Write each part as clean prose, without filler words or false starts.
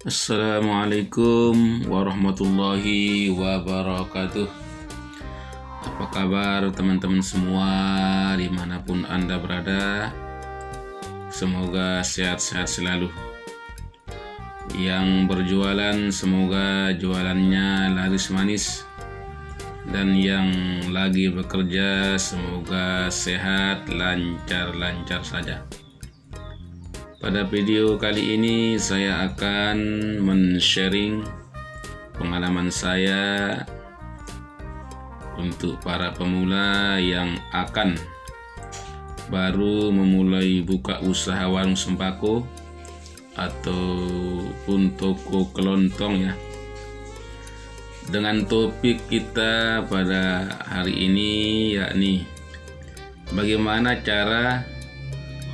Assalamualaikum warahmatullahi wabarakatuh. Apa kabar teman-teman semua dimanapun Anda berada? Semoga sehat-sehat selalu. Yang berjualan semoga jualannya laris manis, dan yang lagi bekerja semoga sehat, lancar-lancar saja. Pada video kali ini saya akan men-sharing pengalaman saya untuk para pemula yang akan baru memulai buka usaha warung sembako ataupun toko kelontong ya. Dengan topik kita pada hari ini yakni bagaimana cara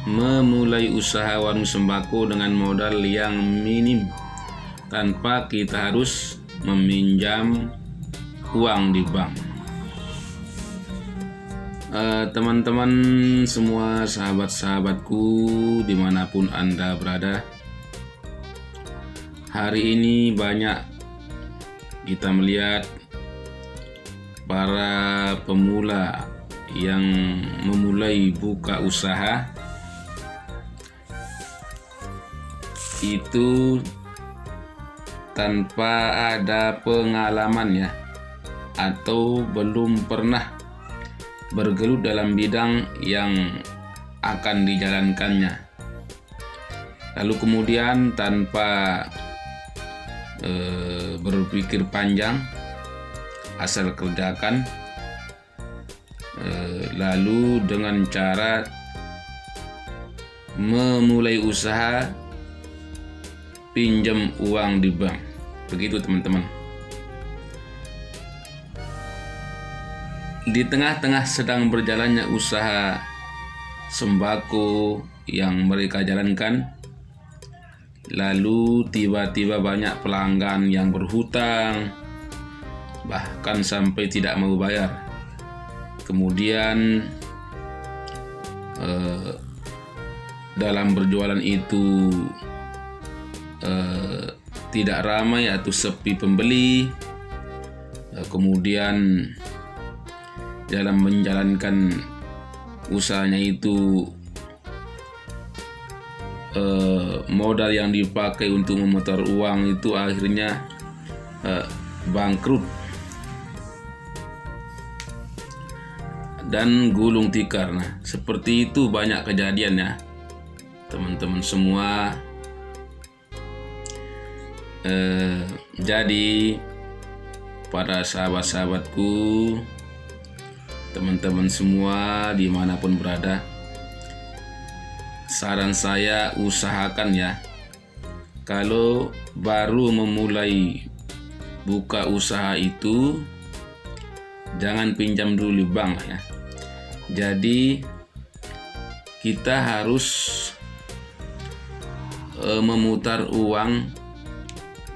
memulai usaha warung sembako dengan modal yang minim tanpa kita harus meminjam uang di bank. Teman-teman semua, sahabat-sahabatku dimanapun Anda berada, hari ini banyak kita melihat para pemula yang memulai buka usaha itu tanpa ada pengalaman ya, atau belum pernah bergelut dalam bidang yang akan dijalankannya, lalu kemudian tanpa berpikir panjang asal kerjakan, lalu dengan cara memulai usaha pinjam uang di bank. Begitu teman-teman. Di tengah-tengah sedang berjalannya usaha sembako yang mereka jalankan, lalu tiba-tiba banyak pelanggan yang berhutang, bahkan sampai tidak mau bayar. Kemudian dalam berjualan itu tidak ramai atau sepi pembeli. Kemudian dalam menjalankan usahanya itu modal yang dipakai untuk memutar uang itu akhirnya bangkrut dan gulung tikar. Nah, seperti itu banyak kejadian ya teman-teman semua. Jadi para sahabat-sahabatku, teman-teman semua dimanapun berada, saran saya usahakan ya, kalau baru memulai buka usaha itu jangan pinjam dulu di bank ya. Jadi kita harus memutar uang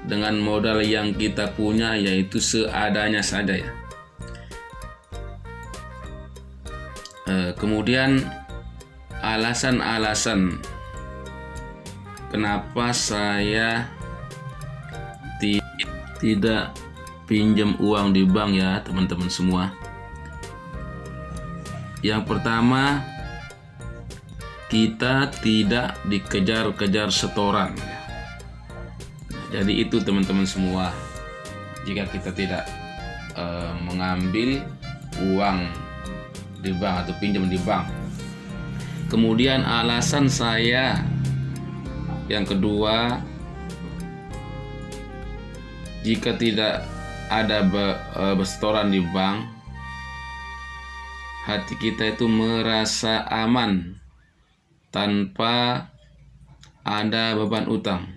dengan modal yang kita punya, yaitu seadanya saja ya. Kemudian alasan-alasan kenapa saya tidak pinjam uang di bank ya teman-teman semua. Yang pertama, kita tidak dikejar-kejar setoran. Jadi itu teman-teman semua, jika kita tidak mengambil uang di bank atau pinjam di bank. Kemudian alasan saya yang kedua, jika tidak ada setoran di bank, hati kita itu merasa aman tanpa ada beban utang.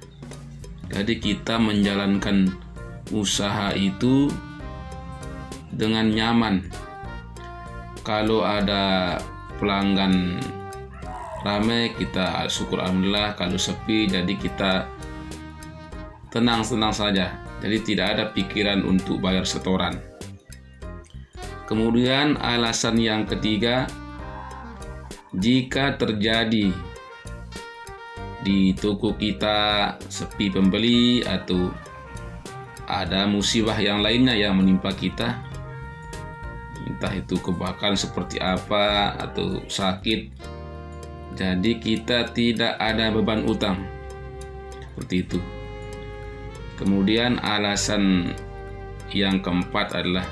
Jadi kita menjalankan usaha itu dengan nyaman. Kalau ada pelanggan ramai, kita syukur alhamdulillah. Kalau sepi, jadi kita tenang-tenang saja. Jadi tidak ada pikiran untuk bayar setoran. Kemudian alasan yang ketiga, jika terjadi di toko kita sepi pembeli atau ada musibah yang lainnya yang menimpa kita, entah itu kebakaran seperti apa atau sakit, jadi kita tidak ada beban utang seperti itu. Kemudian alasan yang keempat adalah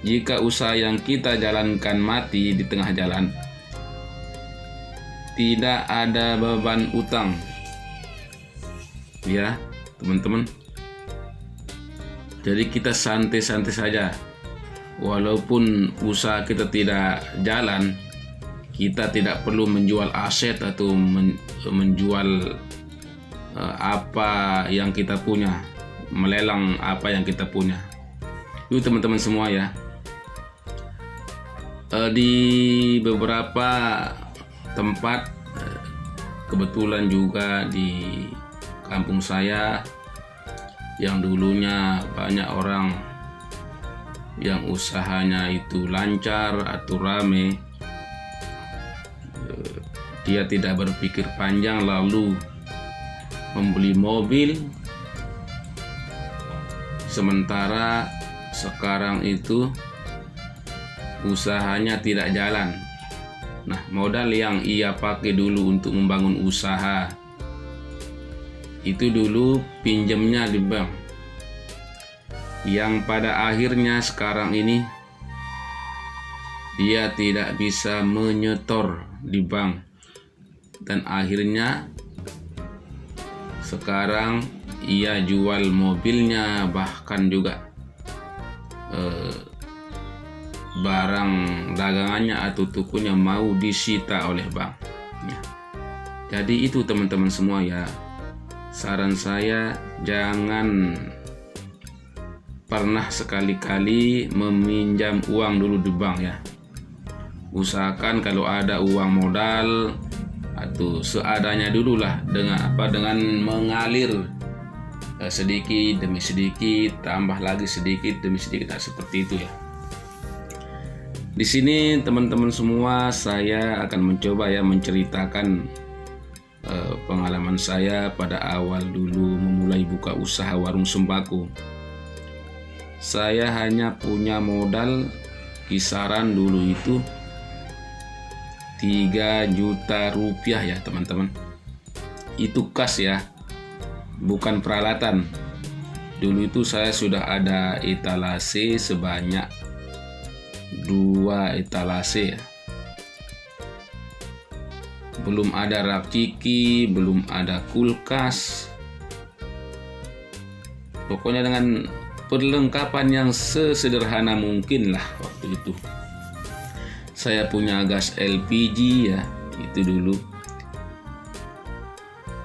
jika usaha yang kita jalankan mati di tengah jalan, tidak ada beban utang. Ya, teman-teman. Jadi kita santai-santai saja. Walaupun usaha kita tidak jalan, kita tidak perlu menjual aset atau menjual apa yang kita punya, melelang apa yang kita punya. Itu teman-teman semua ya. Di beberapa tempat, kebetulan juga di kampung saya yang dulunya banyak orang yang usahanya itu lancar atau rame, dia tidak berpikir panjang lalu membeli mobil. Sementara sekarang itu usahanya tidak jalan. Nah, modal yang ia pakai dulu untuk membangun usaha itu dulu pinjamnya di bank, yang pada akhirnya sekarang ini dia tidak bisa menyetor di bank, dan akhirnya sekarang ia jual mobilnya, bahkan juga barang dagangannya atau tokonya mau disita oleh bank ya. Jadi itu teman-teman semua ya, saran saya jangan pernah sekali-kali meminjam uang dulu di bank ya. Usahakan kalau ada uang modal atau seadanya dulu lah, dengan mengalir sedikit demi sedikit, tambah lagi sedikit demi sedikit, seperti itu ya. Di sini teman-teman semua, saya akan mencoba ya menceritakan pengalaman saya pada awal dulu memulai buka usaha warung sembako. Saya hanya punya modal kisaran dulu itu 3 juta rupiah ya teman-teman. Itu kas ya, bukan peralatan. Dulu itu saya sudah ada etalase sebanyak 2 etalase ya. Belum ada rak ciki, belum ada kulkas. Pokoknya dengan perlengkapan yang sesederhana mungkin lah waktu itu. Saya punya gas LPG ya, itu dulu.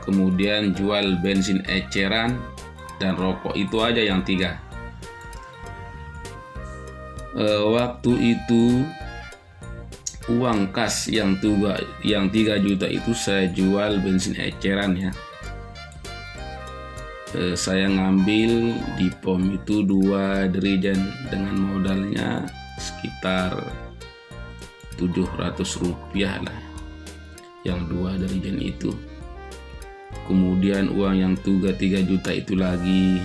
Kemudian jual bensin eceran dan rokok, itu aja yang 3. Waktu itu uang kas yang 3 juta itu saya jual bensin eceran ya. Saya ngambil di pom itu 2 dirijen dengan modalnya sekitar 700 rupiah lah, yang 2 dirijen itu. Kemudian uang yang 3 juta itu lagi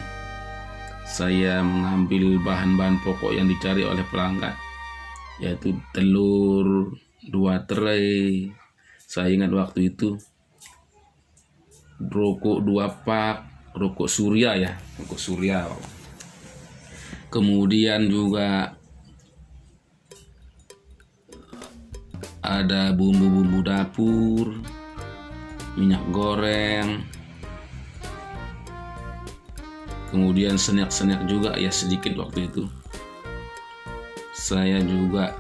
saya mengambil bahan-bahan pokok yang dicari oleh pelanggan, yaitu telur 2 tray. Saya ingat waktu itu rokok 2 pak, rokok surya ya, rokok surya. Kemudian juga ada bumbu-bumbu dapur, minyak goreng, kemudian senek-senek juga ya sedikit waktu itu. Saya juga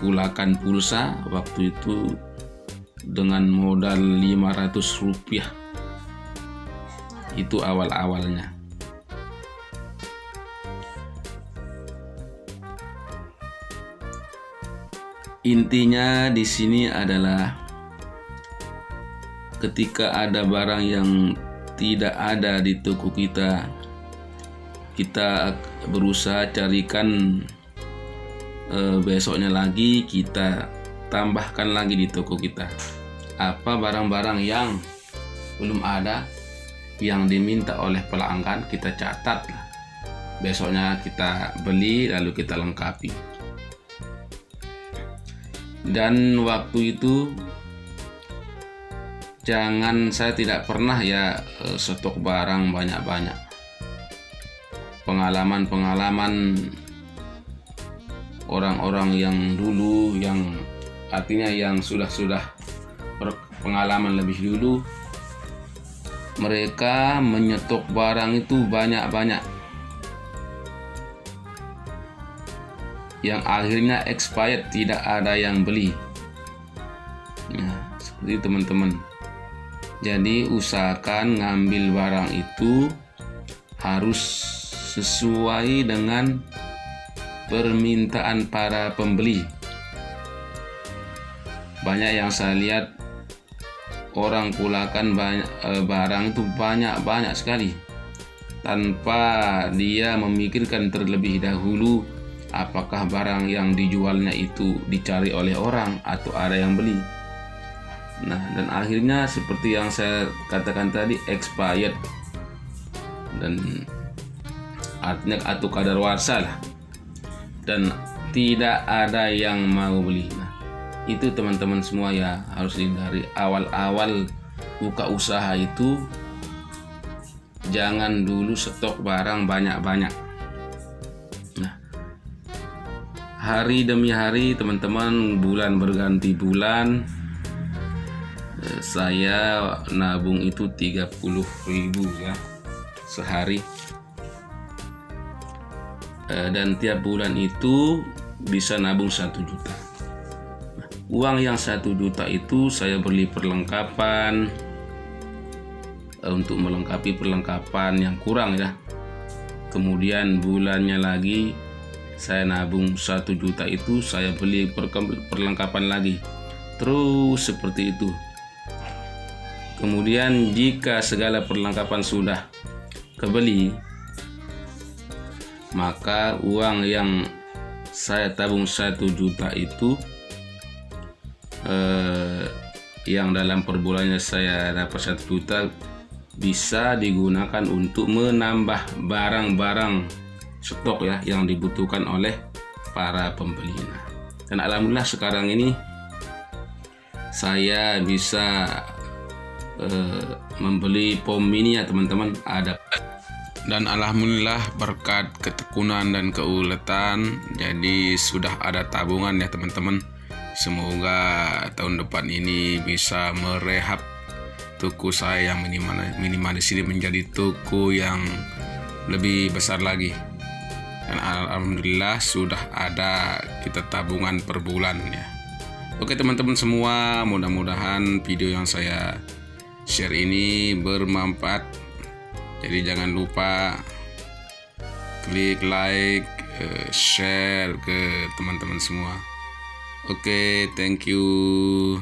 kulakan pulsa waktu itu dengan modal 500 rupiah. Itu awal-awalnya. Intinya di sini adalah ketika ada barang yang tidak ada di toko kita, kita berusaha carikan besoknya lagi, kita tambahkan lagi di toko kita. Apa barang-barang yang belum ada, yang diminta oleh pelanggan, kita catat lah. Besoknya kita beli lalu kita lengkapi. Dan waktu itu saya tidak pernah ya stok barang banyak-banyak. Pengalaman orang-orang yang dulu, yang artinya yang sudah berpengalaman lebih dulu, mereka menyetok barang itu banyak-banyak yang akhirnya expired, tidak ada yang beli. Nah, seperti itu teman-teman. Jadi usahakan ngambil barang itu harus sesuai dengan permintaan para pembeli. Banyak yang saya lihat orang pulakan barang itu banyak sekali tanpa dia memikirkan terlebih dahulu apakah barang yang dijualnya itu dicari oleh orang atau ada yang beli. Nah, dan akhirnya seperti yang saya katakan tadi, expired, dan artinya atau kadaluarsa lah, dan tidak ada yang mau beli. Nah, itu teman-teman semua ya harus dihindari. Awal-awal buka usaha itu jangan dulu stok barang banyak-banyak. Nah, hari demi hari teman-teman, bulan berganti bulan, saya nabung itu 30.000 ya sehari, dan tiap bulan itu bisa nabung 1 juta. Nah, uang yang 1 juta itu saya beli perlengkapan untuk melengkapi perlengkapan yang kurang ya. Kemudian bulannya lagi saya nabung 1 juta itu, saya beli perlengkapan lagi, terus seperti itu. Kemudian jika segala perlengkapan sudah kebeli, maka uang yang saya tabung 1 juta itu, yang dalam per bulannya saya dapat 1 juta, bisa digunakan untuk menambah barang-barang stok ya yang dibutuhkan oleh para pembeli. Dan alhamdulillah sekarang ini saya bisa membeli pom mini ya teman-teman, ada. Dan alhamdulillah berkat ketekunan dan keuletan, jadi sudah ada tabungan ya teman-teman. Semoga tahun depan ini bisa merehab toko saya yang minimalis ini menjadi toko yang lebih besar lagi. Dan alhamdulillah sudah ada kita tabungan per bulan ya. Oke teman-teman semua, mudah-mudahan video yang saya share ini bermanfaat. Jadi jangan lupa klik like, share ke teman-teman semua. Oke, thank you.